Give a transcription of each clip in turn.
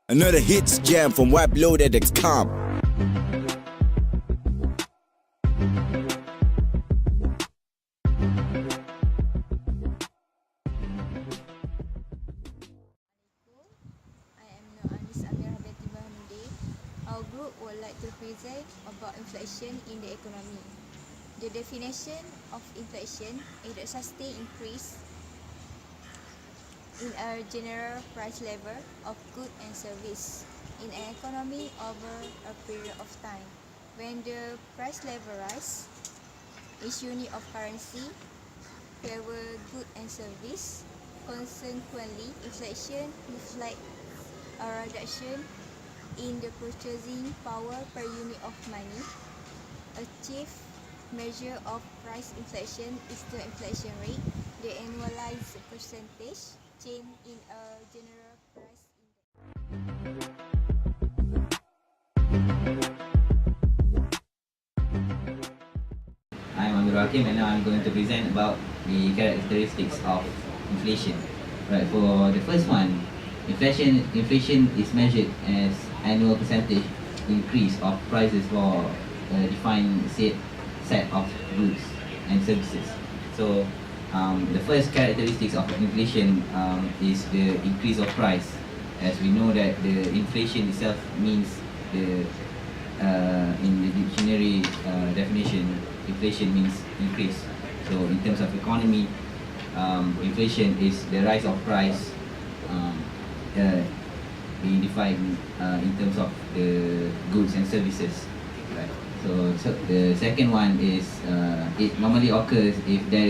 Another hits jam from WebLoaded.com. Our group would like to present about inflation in the economy. The definition of inflation is a sustained increase in a general price level of goods and service in an economy over a period of time. When the price level rises, each unit of currency favor goods and service. Consequently, inflation reflects a reduction in the purchasing power per unit of money. A chief measure of price inflation is the inflation rate, the annualized percentage change in a general price index. I'm AMIRUL and now I'm going to present about the characteristics of inflation. Right, for the first one, inflation is measured as annual percentage increase of prices for a defined set of goods and services. So the first characteristics of inflation is the increase of price. As we know that the inflation itself means the in the dictionary definition, inflation means increase. So in terms of economy, inflation is the rise of price being defined in terms of the goods and services. Right. So the second one is it normally occurs if there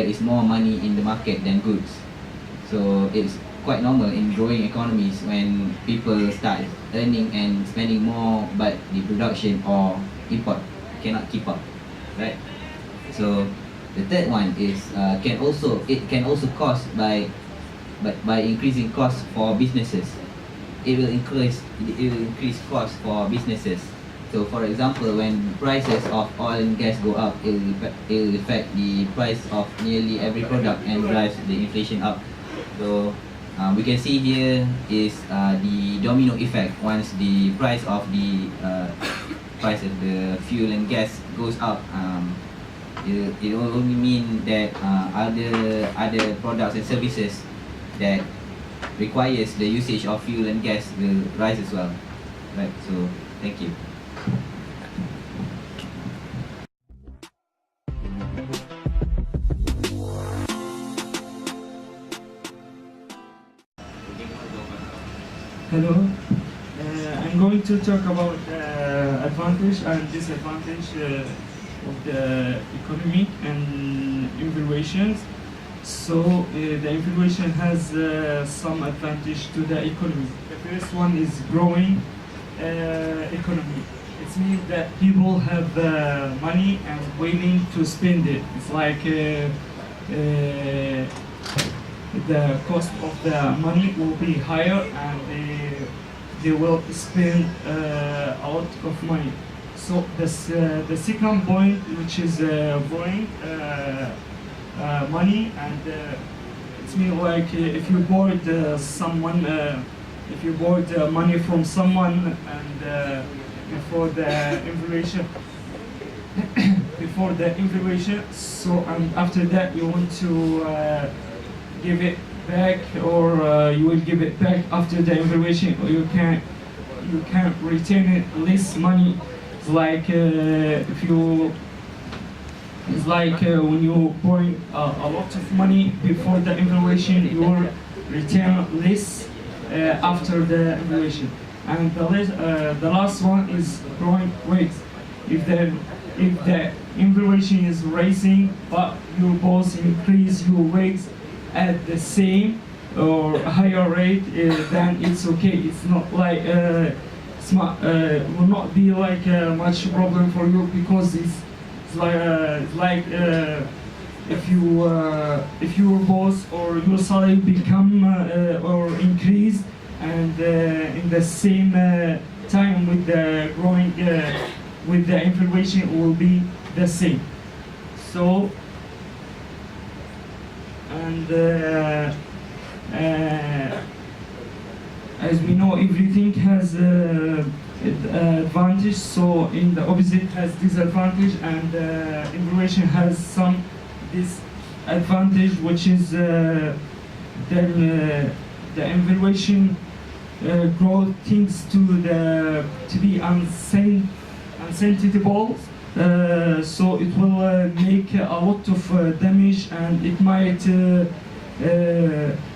is more money in the market than goods. So it's quite normal in growing economies when people start earning and spending more, but the production or import cannot keep up. Right. So the third one is it can also cause by increasing costs for businesses. It will increase costs for businesses. So for example, when prices of oil and gas go up, it will affect the price of nearly every product and drives the inflation up. So we can see here is the domino effect. Once the price of the fuel and gas goes up, it will only mean that other products and services that requires the usage of fuel and gas will rise as well. Right, so thank you. Hello, I'm going to talk about advantage and disadvantage of the economy and evaluations. So the inflation has some advantage to the economy. The first one is growing economy. It means that people have money and willing to spend it. It's like the cost of the money will be higher and they will spend a lot of money. So the second point, which is growing money, and it's mean like if you borrowed money from someone and before the inflation, so and after that you want to give it back, or you will give it back after the inflation, or you can't return it less money. It's like when you borrow a lot of money before the inflation, you will return less after the inflation. And the last one is growing rates. If the inflation is rising, but you both increase your rates at the same or higher rate, then it's okay. It's not like will not be like much problem for you, because it's like if your boss or your salary become or increase and in the same time with the growing, with the inflation will be the same. So, and as we know, everything has advantage, so in the opposite has disadvantage, and inflation has some disadvantage, which is the inflation growth things to be unsustainable, so it will make a lot of damage, and it might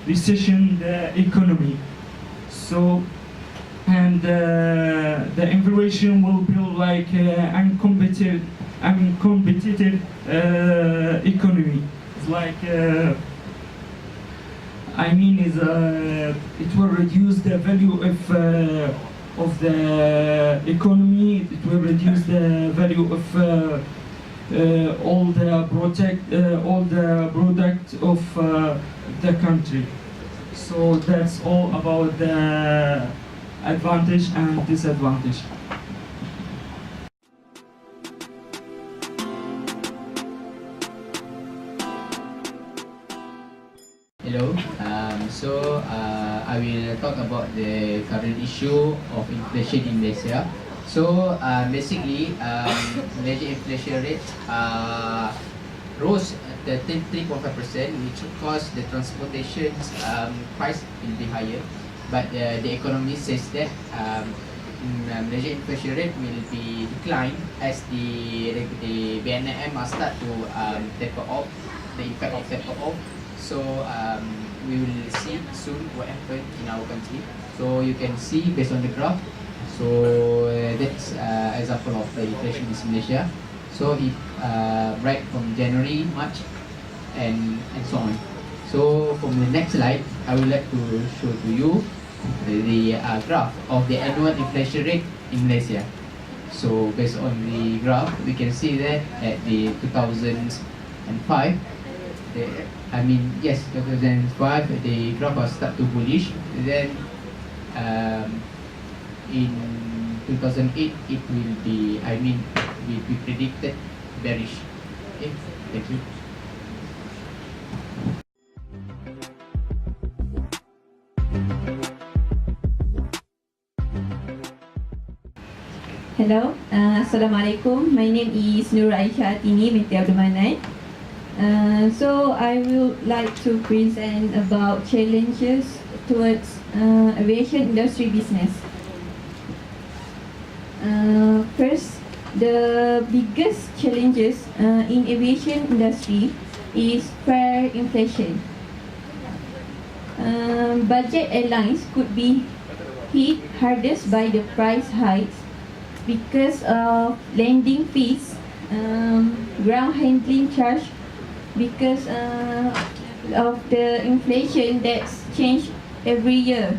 recession the economy. So, and the inflation will build like uncompetitive economy. It's like I mean, is it will reduce the value of the economy. It will reduce the value of all the product of the country. So that's all about the advantage and disadvantage. Hello. I will talk about the current issue of inflation in Malaysia. So basically, Malaysia inflation rate rose at 3.5%, which caused the transportation price will be higher. But the economist says that Malaysia inflation rate will be declined as the BNM start to taper off, the impact of taper off. So we will see soon what happened in our country. So you can see based on the graph. So that's example of the inflation in Malaysia. So it right from January, March, and so on. So from the next slide, I would like to show to you the graph of the annual inflation rate in Malaysia. So based on the graph, we can see that at the 2005, 2005, the graph was start to bullish. Then in 2008, it will be, will be predicted bearish. Okay, thank you. Hello, Assalamualaikum. My name is NURUL Atini binti MANAN. So I would like to present about challenges towards aviation industry business. First, the biggest challenges in aviation industry is fare inflation. Budget airlines could be hit hardest by the price hikes because of landing fees, ground handling charge, because of the inflation that's changed every year.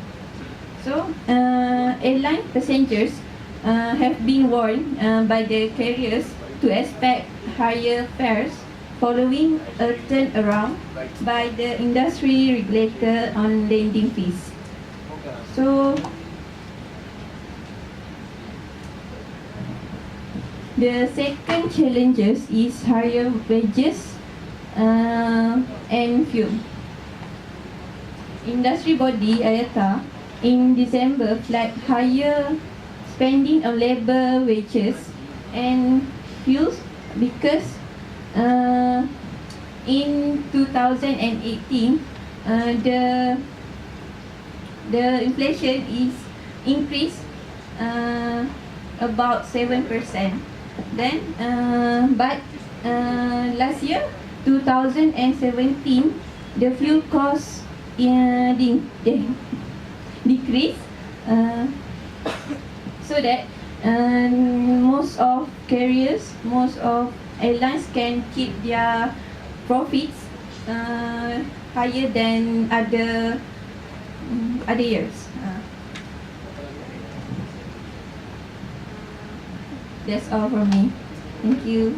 So airline passengers have been warned by the carriers to expect higher fares following a turnaround by the industry regulator on landing fees. So the second challenges is higher wages and fuel. Industry body IATA in December flagged higher spending on labor wages and fuels because in 2018 the inflation is increased about 7%. Then but last year 2017 the fuel cost decreased, so that most of carriers, most of airlines can keep their profits higher than other years. That's all from me. Thank you.